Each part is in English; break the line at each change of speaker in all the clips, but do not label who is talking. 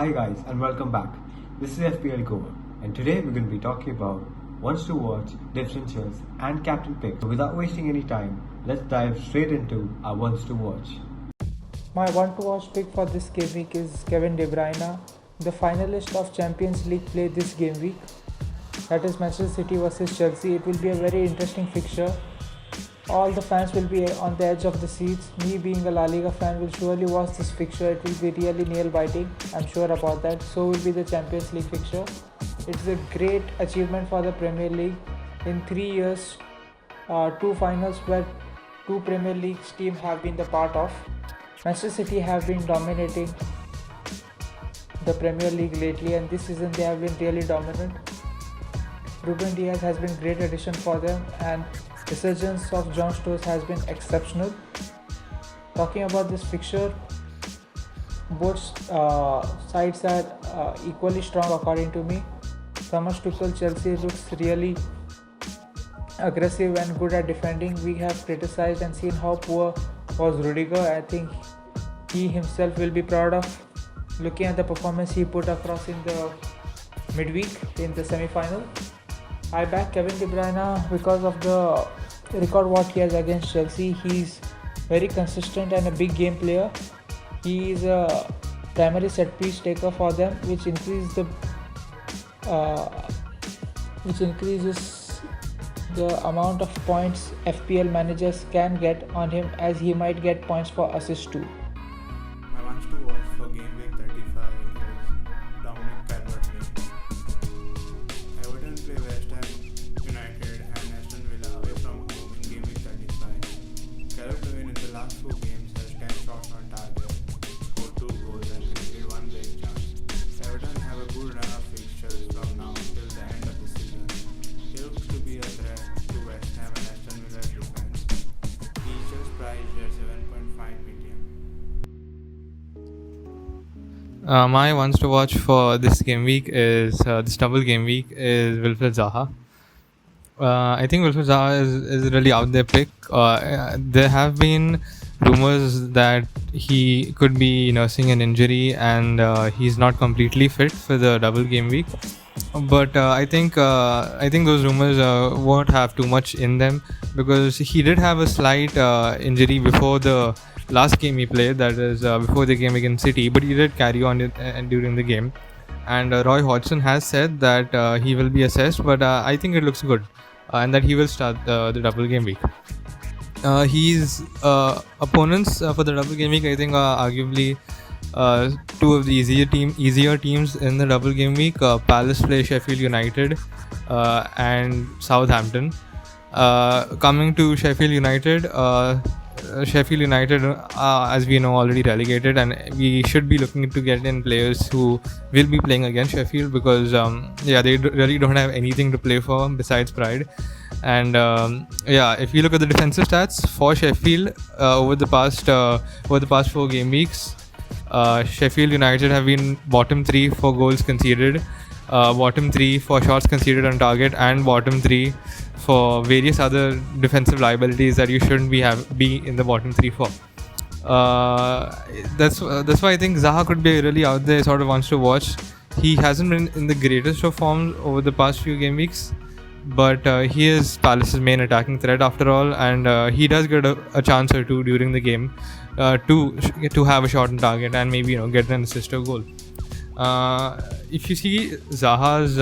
Hi guys and welcome back. This is FPL Goa and today we're going to be talking about ones to watch, differentials and captain picks. So without wasting any time, let's dive straight into our ones to watch.
My one to watch pick for this game week is Kevin De Bruyne, the finalist of Champions League play this game week. That is Manchester City versus Chelsea. It will be a very interesting fixture. All the fans will be on the edge of the seats. Me being a La Liga fan will surely watch this fixture. It will be really nail biting. I'm sure about that. So will be the Champions League fixture. It's a great achievement for the Premier League. In 3 years, 2 finals where 2 Premier League teams have been the part of. Manchester City have been dominating the Premier League lately, and this season they have been really dominant. Ruben Dias has been great addition for them, and resurgence of John Stones has been exceptional. Talking about this fixture, both sides are equally strong according to me. Thomas Tuchel Chelsea looks really aggressive and good at defending. We have criticized and seen how poor was Rudiger. I think he himself will be proud of looking at the performance he put across in the midweek in the semi-final. I back Kevin De Bruyne because of the record what he has against Chelsea. He's very consistent and a big game player. He is a primary set piece taker for them, which increases the amount of points FPL managers can get on him, as he might get points for assists too.
My ones to watch for game week 35 is Dominic Calvert-Lewin. Everton play West Ham United and Aston Villa away from home in game week 35. Calvert-Lewin in the last 4 games has 10 shots on target, scored 2 goals and created 1 big chance. Everton have a good run of fixtures from now till the end of the season. He looks to be a threat to West Ham and Aston Villa's defense. He is just priced at 7.5 million.
My ones to watch for this game week is this double game week is Wilfried Zaha. I think Wilfried Zaha is a really out there pick. There have been rumors that he could be nursing an injury and he's not completely fit for the double game week. But I think those rumors won't have too much in them, because he did have a slight injury before the last game he played, that is before the game against City, but he did carry on during the game. And Roy Hodgson has said that he will be assessed, but I think it looks good and that he will start the double game week. His opponents for the double game week, I think, are arguably 2 of the easier teams in the double game week. Palace play Sheffield United and Southampton. Coming to Sheffield United, as we know, already relegated, and we should be looking to get in players who will be playing against Sheffield, because they really don't have anything to play for besides pride. And if you look at the defensive stats for Sheffield over the past 4 game weeks, Sheffield United have been bottom 3 for goals conceded, bottom 3 for shots conceded on target, and bottom 3 for various other defensive liabilities that you shouldn't be in the bottom 3 for. That's why I think Zaha could be really out there, sort of wants to watch. He hasn't been in the greatest of forms over the past few game weeks, but he is Palace's main attacking threat after all, and he does get a chance or two during the game to have a shot on target and maybe get an assist or goal. If you see Zaha's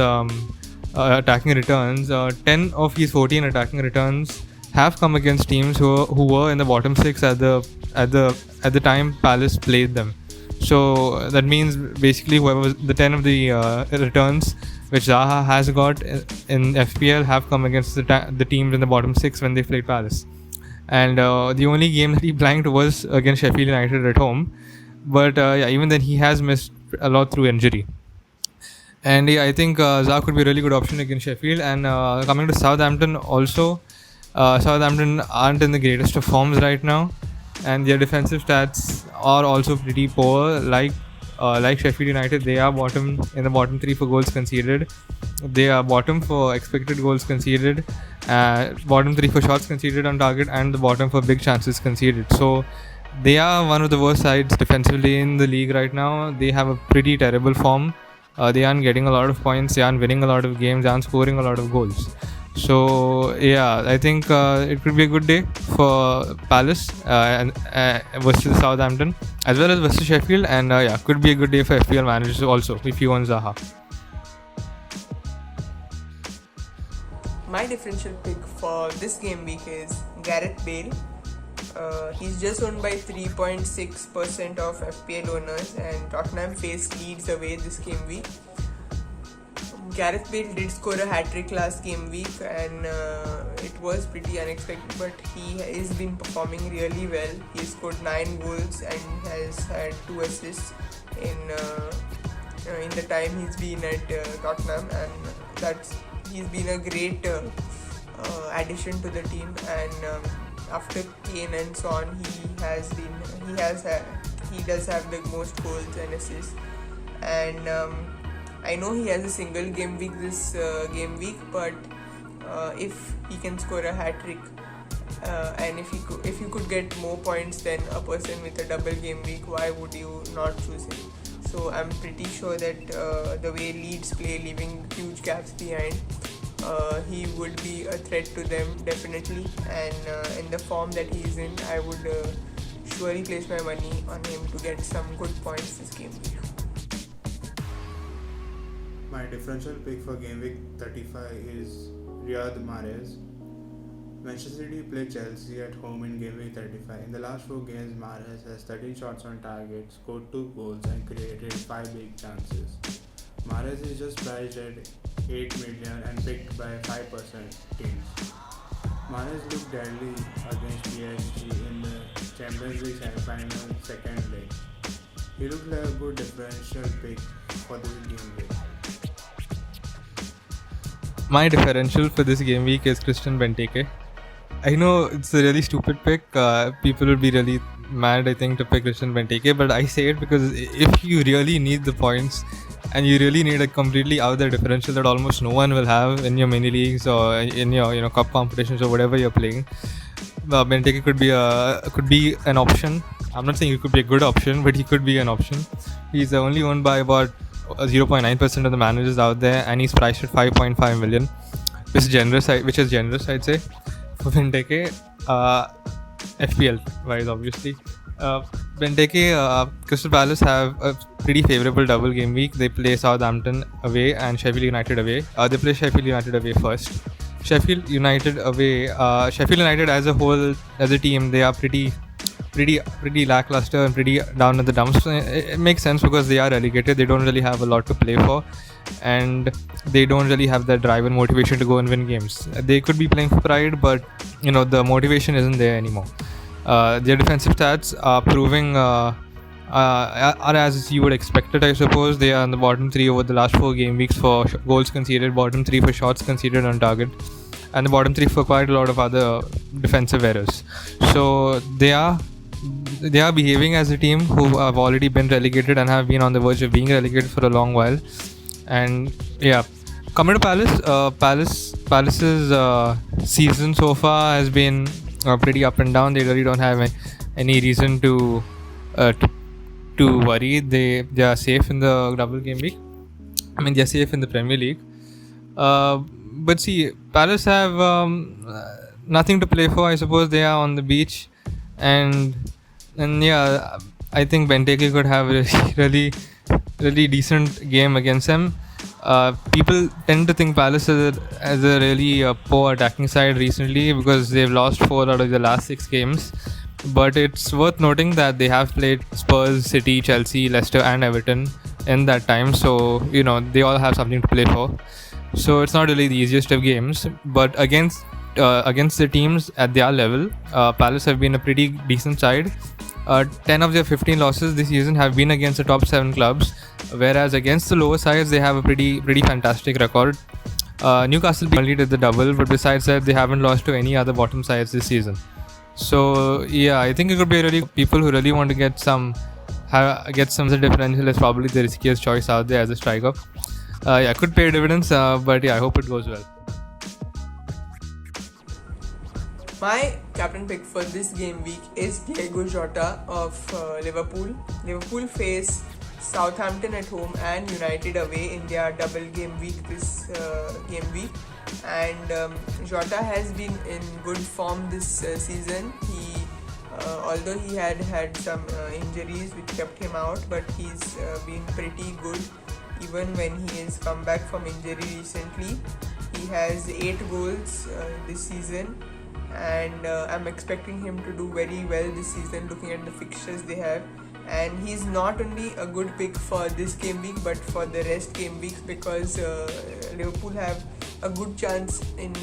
attacking returns, 10 of his 14 attacking returns have come against teams who were in the bottom 6 at the time Palace played them. So that means basically whoever was the 10 of the returns which Zaha has got in FPL have come against the teams in the bottom 6 when they played Palace. And the only game that he blanked was against Sheffield United at home. But even then he has missed a lot through injury. And I think Zaha could be a really good option against Sheffield. And coming to Southampton also, Southampton aren't in the greatest of forms right now, and their defensive stats are also pretty poor. Like Sheffield United, they are in the bottom 3 for goals conceded. They are bottom for expected goals conceded, bottom 3 for shots conceded on target, and the bottom for big chances conceded. So They are one of the worst sides defensively in the league right now. They have a pretty terrible form. They aren't getting a lot of points. They aren't winning a lot of games. They aren't scoring a lot of goals. So yeah, I think it could be a good day for Palace versus Southampton, as well as versus Sheffield, and yeah, could be a good day for FPL managers also if you want Zaha.
My differential pick for this game week is Gareth Bale. He's just owned by 3.6% of FPL owners, and Tottenham face Leeds away this game week. Gareth Bale did score a hat-trick last game week, and it was pretty unexpected, but he has been performing really well. He scored 9 goals and has had 2 assists in the time he's been at Tottenham, and he's been a great addition to the team. And after Kane and Son, he does have the most goals and assists. And I know he has a single game week this game week, but if he can score a hat trick, and if you could get more points than a person with a double game week, why would you not choose him? So I'm pretty sure that the way Leeds play, leaving huge gaps behind, he would be a threat to them definitely. And in the form that he's in, I would surely place my money on him to get some good points this game week.
My differential pick for game week 35 is Riyad Mahrez. Manchester City play Chelsea at home in game week 35. In the last 4 games, Mahrez has 13 shots on target, scored 2 goals and created 5 big chances. Mahrez is just priced at 8 million and picked by 5% teams. Mahrez looked deadly against PSG in the Champions League semi-final second leg. He looked like a good differential pick for this game week.
My differential for this game week is Christian Benteke. I know it's a really stupid pick. People will be really mad, I think, to pick Christian Benteke, but I say it because if you really need the points and you really need a completely out there differential that almost no one will have in your mini leagues or in your cup competitions or whatever you're playing, Benteke could be an option. I'm not saying it could be a good option, but he could be an option. He's only owned by about 0.9% of the managers out there, and he's priced at 5.5 million, which is generous, I'd say, for Benteke, FPL wise, obviously. Benteke, Crystal Palace have a pretty favourable double game week. They play Southampton away and Sheffield United away. They play Sheffield United away first. Sheffield United away. Sheffield United as a whole, as a team, they are pretty lackluster and pretty down in the dumps. It makes sense because they are relegated. They don't really have a lot to play for, and they don't really have that drive and motivation to go and win games. They could be playing for pride, but the motivation isn't there anymore. Their defensive stats are proving are as you would expect it, I suppose. They are in the bottom 3 over the last 4 game weeks for goals conceded, bottom 3 for shots conceded on target, and the bottom 3 for quite a lot of other defensive errors. So they are behaving as a team who have already been relegated and have been on the verge of being relegated for a long while. And yeah, coming to Palace's season so far has been pretty up and down. They really don't have any reason to worry. They are safe in the double game week. I mean, they are safe in the Premier League. But see, Palace have nothing to play for. I suppose they are on the beach, and yeah, I think Benteke could have a really decent game against them. People tend to think Palace as a really poor attacking side recently because they've lost 4 out of the last 6 games. But it's worth noting that they have played Spurs, City, Chelsea, Leicester and Everton in that time. So, they all have something to play for. So it's not really the easiest of games. But against the teams at their level, Palace have been a pretty decent side. 10 of their 15 losses this season have been against the top 7 clubs, whereas against the lower sides they have a pretty fantastic record. Newcastle only did the double, but besides that they haven't lost to any other bottom sides this season. So yeah, I think it could be really people who really want to get some differential is probably the riskiest choice out there as a striker. Could pay dividends, but yeah, I hope it goes well.
My captain pick for this game week is Diego Jota of Liverpool. Liverpool face Southampton at home and United away in their double game week this game week. And Jota has been in good form this season. Although he had some injuries which kept him out, but he's been pretty good even when he has come back from injury recently. He has 8 goals this season, and I'm expecting him to do very well this season looking at the fixtures they have. And he's not only a good pick for this game week but for the rest game weeks, because Liverpool have a good chance in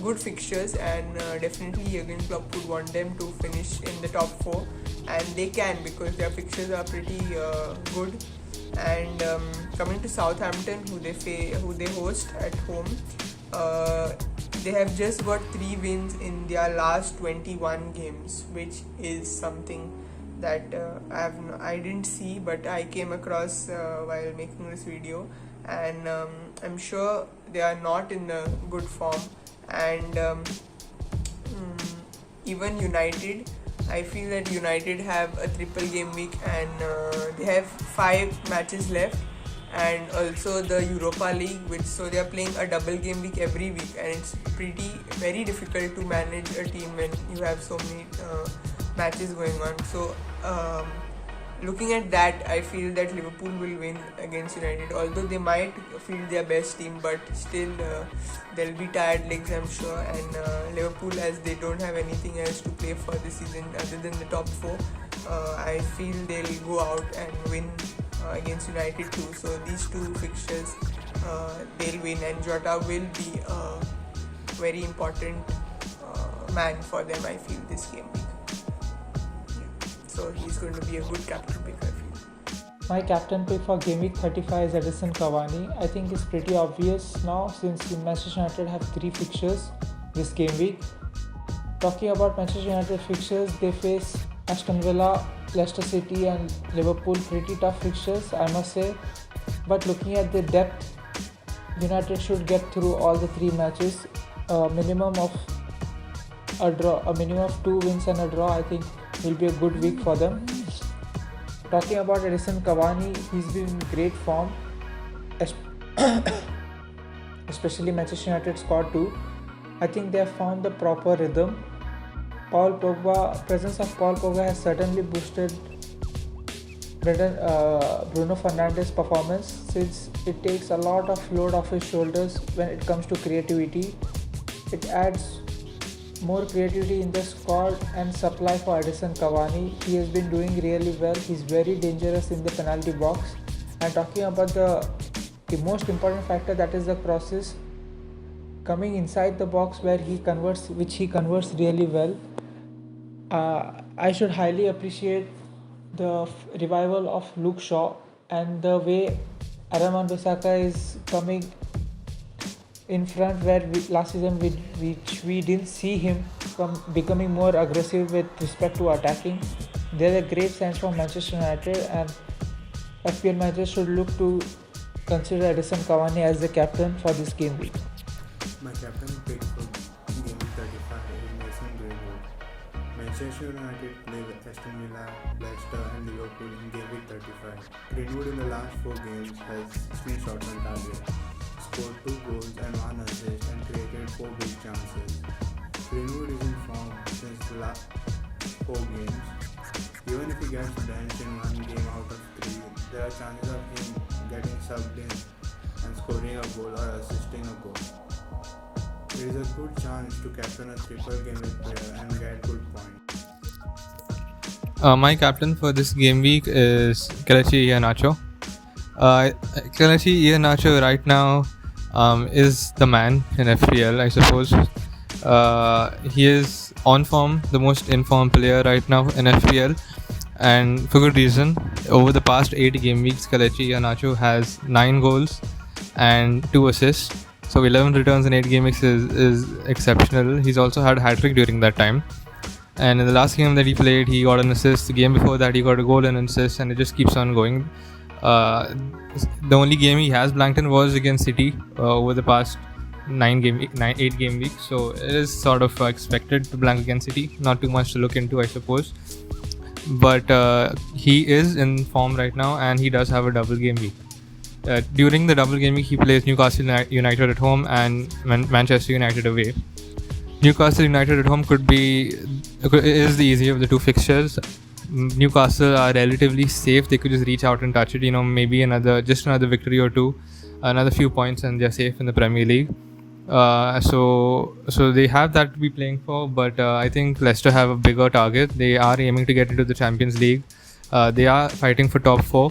good fixtures, and definitely Jurgen Klopp would want them to finish in the top 4, and they can because their fixtures are pretty good. And coming to Southampton, who they host at home, they have just got 3 wins in their last 21 games, which is something that I didn't see, but I came across while making this video, and I'm sure they are not in a good form. And even United, I feel that United have a triple game week, and they have 5 matches left, and also the Europa League, so they are playing a double game week every week, and it's very difficult to manage a team when you have so many matches going on. So looking at that, I feel that Liverpool will win against United, although they might field their best team, but still they'll be tired legs, I'm sure. And Liverpool, as they don't have anything else to play for this season other than the top 4, I feel they'll go out and win against United too. So these 2 fixtures they'll win, and Jota will be a very important man for them, I feel, this game week. So he's going to be a good captain pick, I feel.
My captain pick for game week 35 is Edison Cavani. I think it's pretty obvious now, since Manchester United have 3 fixtures this game week. Talking about Manchester United fixtures, they face Aston Villa, Leicester City and Liverpool. Pretty tough fixtures, I must say. But looking at the depth, United should get through all the 3 matches. A minimum of 2 wins and a draw, I think, will be a good week for them. Talking about Edison Cavani, he's been in great form, especially Manchester United squad too. I think they have found the proper rhythm. Presence of Paul Pogba has certainly boosted Bruno Fernandes' performance, since it takes a lot of load off his shoulders when it comes to creativity. It adds more creativity in the squad and supply for Edison Cavani. He has been doing really well. He's very dangerous in the penalty box. And talking about the most important factor, that is the crosses coming inside the box, which he converts really well. I should highly appreciate the revival of Luke Shaw, and the way Aaron Wan-Bissaka is coming in front, where last season which we didn't see him becoming more aggressive with respect to attacking. There's a great sense from Manchester United, and FPL managers should look to consider Edison Cavani as the captain for this game week.
My captain pick for game 35 is Mason Greenwood. Manchester United play with Aston Villa, Leicester and Liverpool in game week 35. Greenwood in the last 4 games has 3 shots on target, scored 2 goals and 1 assist, and created 4 big chances. Greenwood is in form since the last 4 games. Even if he gets benched in 1 game out of 3, there are chances of him getting subbed in and scoring a goal or assisting a goal. There is a good chance to captain a triple game week player and get good points.
My captain for this game week is Kelechi Iheanacho. Kelechi Iheanacho right now is the man in FPL, I suppose. He is on form, the most informed player right now in FPL, and for good reason. Over the past 8 game weeks, Kelechi Iheanacho has 9 goals and 2 assists. So 11 returns in 8 game weeks is exceptional. He's also had a hat-trick during that time. And in the last game that he played, he got an assist. The game before that, he got a goal and an assist, and it just keeps on going. The only game he has blanked in was against City over the past 8 game week, so it is sort of expected to blank against City. Not too much to look into, I suppose. But he is in form right now, and he does have a double game week. During the double game week, he plays Newcastle United at home and Manchester United away. Newcastle United at home is the easier of the two fixtures. Newcastle are relatively safe. They could just reach out and touch it. Maybe another victory or two, another few points, and they're safe in the Premier League. So they have that to be playing for. But I think Leicester have a bigger target. They are aiming to get into the Champions League. They are fighting for top 4,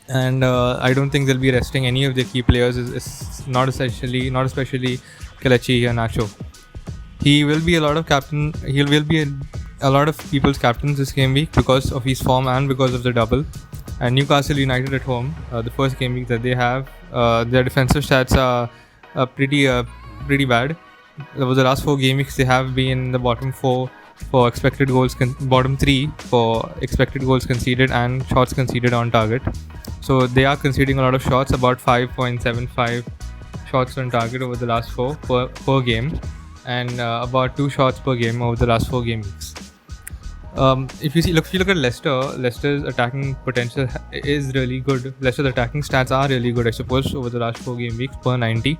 and I don't think they'll be resting any of their key players. It's not especially Kelechi Iheanacho. He will be a lot of a lot of people's captains this game week because of his form and because of the double. And Newcastle United at home, the first game week that they have, their defensive stats are pretty bad. Over the last 4 game weeks, they have been in the bottom 4 for expected goals, bottom 3 for expected goals conceded and shots conceded on target. So they are conceding a lot of shots, about 5.75 shots on target over the last 4 per game, and about 2 shots per game over the last 4 game weeks. If you look at Leicester's attacking potential is really good. Leicester's attacking stats are really good, I suppose, over the last 4 game weeks per 90.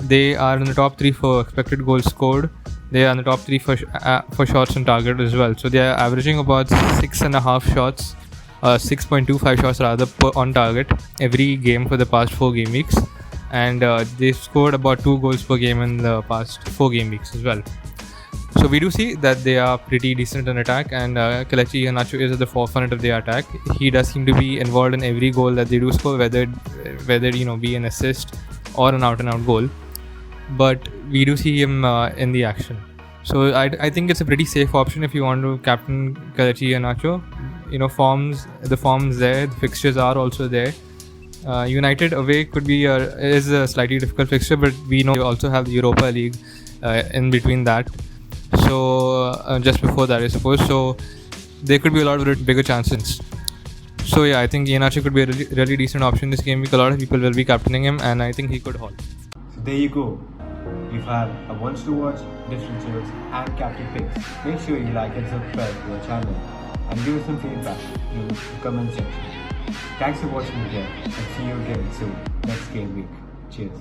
They are in the top 3 for expected goals scored. They are in the top 3 for shots on target as well. So they are averaging about 6.5 shots, 6.25 shots rather on target every game for the past 4 game weeks. And they scored about 2 goals per game in the past 4 game weeks as well. So we do see that they are pretty decent in attack, and Kelechi Iheanacho is at the forefront of their attack. He does seem to be involved in every goal that they do score, whether be an assist or an out-and-out goal. But we do see him in the action. So I think it's a pretty safe option if you want to captain Kelechi Iheanacho. The form's there, the fixtures are also there. United away is a slightly difficult fixture, but we know you also have the Europa League in between that. So just before that, I suppose. So there could be a lot of bigger chances. So yeah, I think Iheanacho could be a really decent option this game week. A lot of people will be captaining him, and I think he could haul.
So there you go. We've had a once to watch, differentials, and captain picks. Make sure you like and subscribe to our channel and give us some feedback in the comment section. Thanks for watching again, and see you again soon next game week. Cheers.